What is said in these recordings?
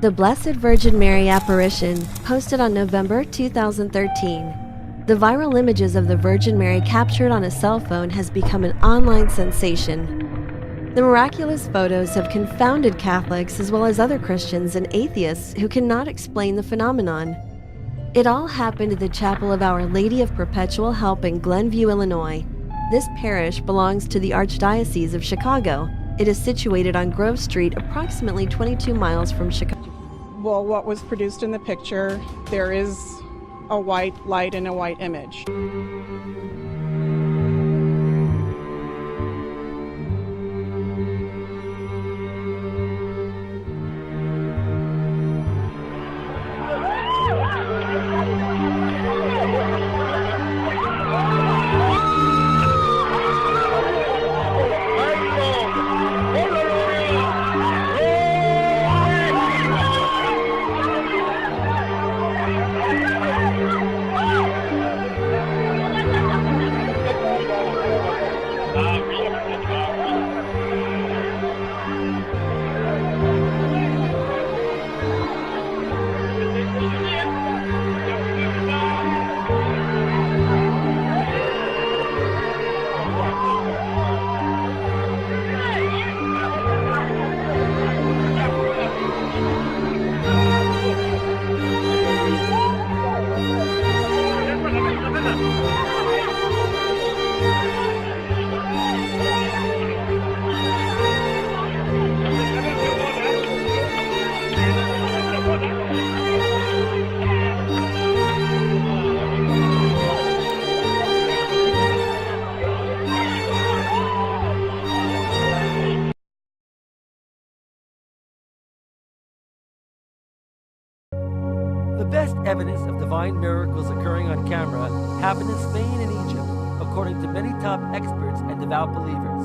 The Blessed Virgin Mary Apparition, posted on November 2013. The viral images of the Virgin Mary captured on a cell phone has become an online sensation. The miraculous photos have confounded Catholics as well as other Christians and atheists who cannot explain the phenomenon. It all happened at the Chapel of Our Lady of Perpetual Help in Glenview, Illinois. This parish belongs to the Archdiocese of Chicago. It is situated on Grove Street, approximately 22 miles from Chicago. Well, what was produced in the picture, there is a white light and a white image. The best evidence of divine miracles occurring on camera happened in Spain and Egypt, according to many top experts and devout believers.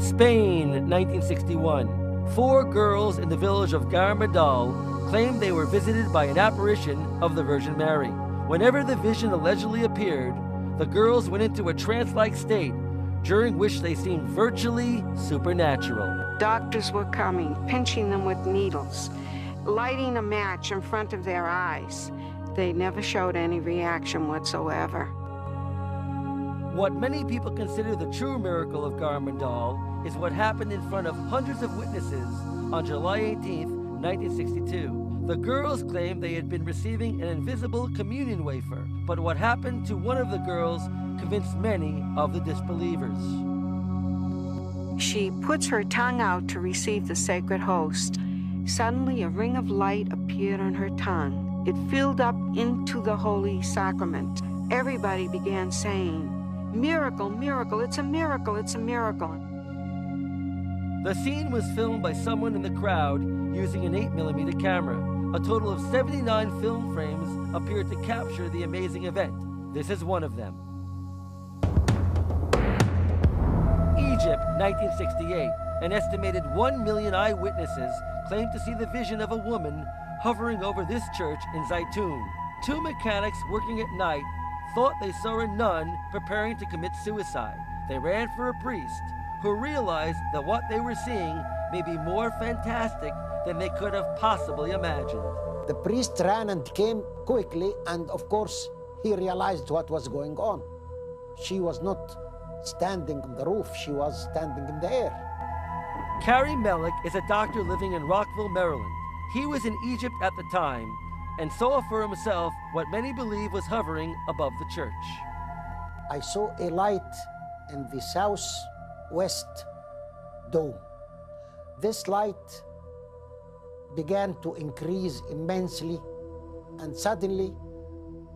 Spain, 1961. 4 girls in the village of Garmadal claimed they were visited by an apparition of the Virgin Mary. Whenever the vision allegedly appeared, the girls went into a trance-like state, during which they seemed virtually supernatural. Doctors were coming, pinching them with needles, lighting a match in front of their eyes. They never showed any reaction whatsoever. What many people consider the true miracle of Garmadal is what happened in front of hundreds of witnesses on July 18, 1962. The girls claimed they had been receiving an invisible communion wafer, but what happened to one of the girls convinced many of the disbelievers. She puts her tongue out to receive the sacred host. Suddenly, a ring of light appeared on her tongue. It filled up into the Holy Sacrament. Everybody began saying, "Miracle, miracle, it's a miracle, it's a miracle." The scene was filmed by someone in the crowd using an 8mm camera. A total of 79 film frames appeared to capture the amazing event. This is one of them. Egypt, 1968. An estimated 1 million eyewitnesses claimed to see the vision of a woman hovering over this church in Zaytun. 2 mechanics working at night thought they saw a nun preparing to commit suicide. They ran for a priest, who realized that what they were seeing may be more fantastic than they could have possibly imagined. The priest ran and came quickly, and of course, he realized what was going on. She was not standing on the roof, she was standing in the air. Carrie Mellick is a doctor living in Rockville, Maryland. He was in Egypt at the time and saw for himself what many believe was hovering above the church. I saw a light in the southwest dome. This light began to increase immensely, and suddenly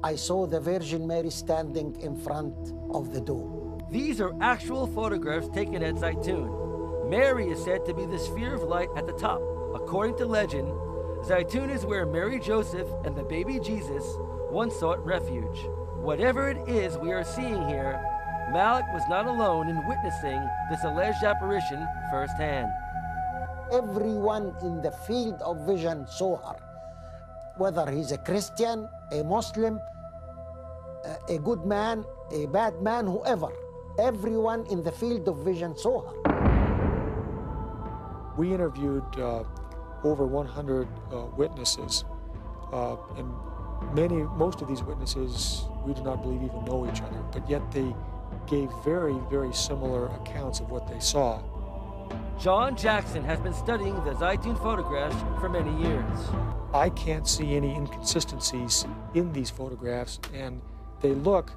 I saw the Virgin Mary standing in front of the dome. These are actual photographs taken at Zaytun. Mary is said to be the sphere of light at the top. According to legend, Zaytun is where Mary Joseph and the baby Jesus once sought refuge. Whatever it is we are seeing here, Malik was not alone in witnessing this alleged apparition firsthand. Everyone in the field of vision saw her, whether he's a Christian, a Muslim, a good man, a bad man, whoever. Everyone in the field of vision saw her. We interviewed over 100 witnesses, and most of these witnesses we do not believe even know each other, but yet they gave very, very similar accounts of what they saw. John Jackson has been studying the Zaytun photographs for many years. I can't see any inconsistencies in these photographs, and they look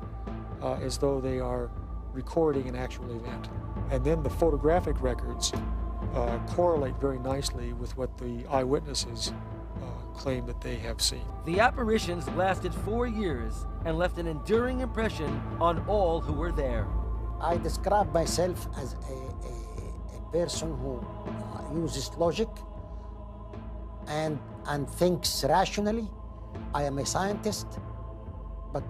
as though they are recording an actual event. And then the photographic records correlate very nicely with what the eyewitnesses claim that they have seen. The apparitions lasted 4 years and left an enduring impression on all who were there. I describe myself as a person who uses logic and thinks rationally. I am a scientist, but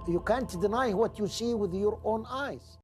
you can't deny what you see with your own eyes.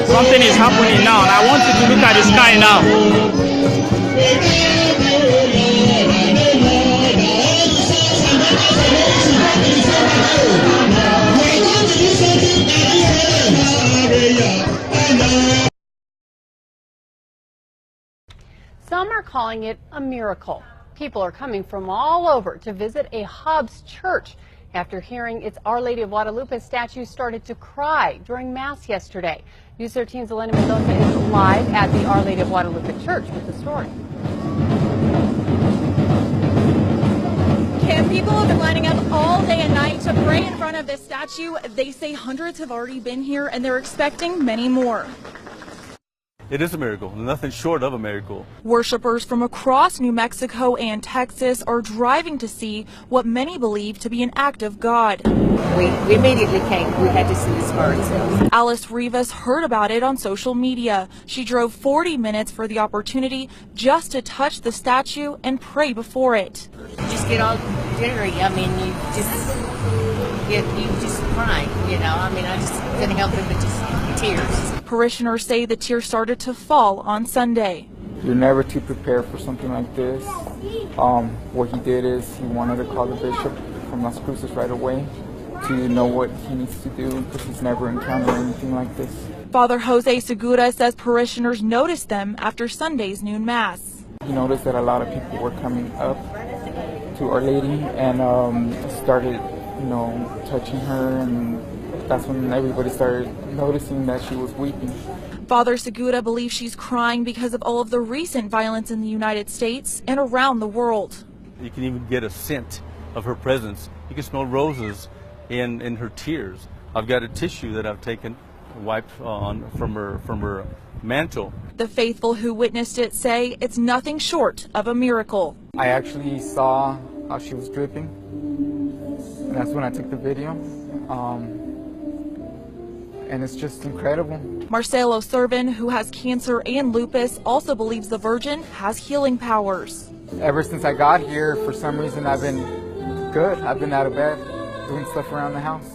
Something is happening now, and I want you to look at the sky now. Some are calling it a miracle. People are coming from all over to visit a Hobbs church after hearing its Our Lady of Guadalupe statue started to cry during Mass yesterday. News 13's Elena Mendoza is live at the Our Lady of Guadalupe church with the story. Kim, people have been lining up all day and night to pray in front of this statue. They say hundreds have already been here and they're expecting many more. It is a miracle, nothing short of a miracle. Worshippers from across New Mexico and Texas are driving to see what many believe to be an act of God. We immediately came. We had to see this for ourselves. Alice Rivas heard about it on social media. She drove 40 minutes for the opportunity just to touch the statue and pray before it. You just get all jittery. I mean, you just cry, you know. I mean, I just couldn't help it but just tears. Parishioners say the tears started to fall on Sunday. You're never too prepared for something like this. What he did is he wanted to call the bishop from Las Cruces right away to know what he needs to do because he's never encountered anything like this. Father Jose Segura says parishioners noticed them after Sunday's noon mass. He noticed that a lot of people were coming up to Our Lady and started, touching her, and that's when everybody started noticing that she was weeping. Father Segura believes she's crying because of all of the recent violence in the United States and around the world. You can even get a scent of her presence. You can smell roses in her tears. I've got a tissue that I've taken, wiped on from her mantle. The faithful who witnessed it say it's nothing short of a miracle. I actually saw how she was dripping, and that's when I took the video. And it's just incredible. Marcelo Servin, who has cancer and lupus, also believes the Virgin has healing powers. Ever since I got here, for some reason I've been good. I've been out of bed, doing stuff around the house.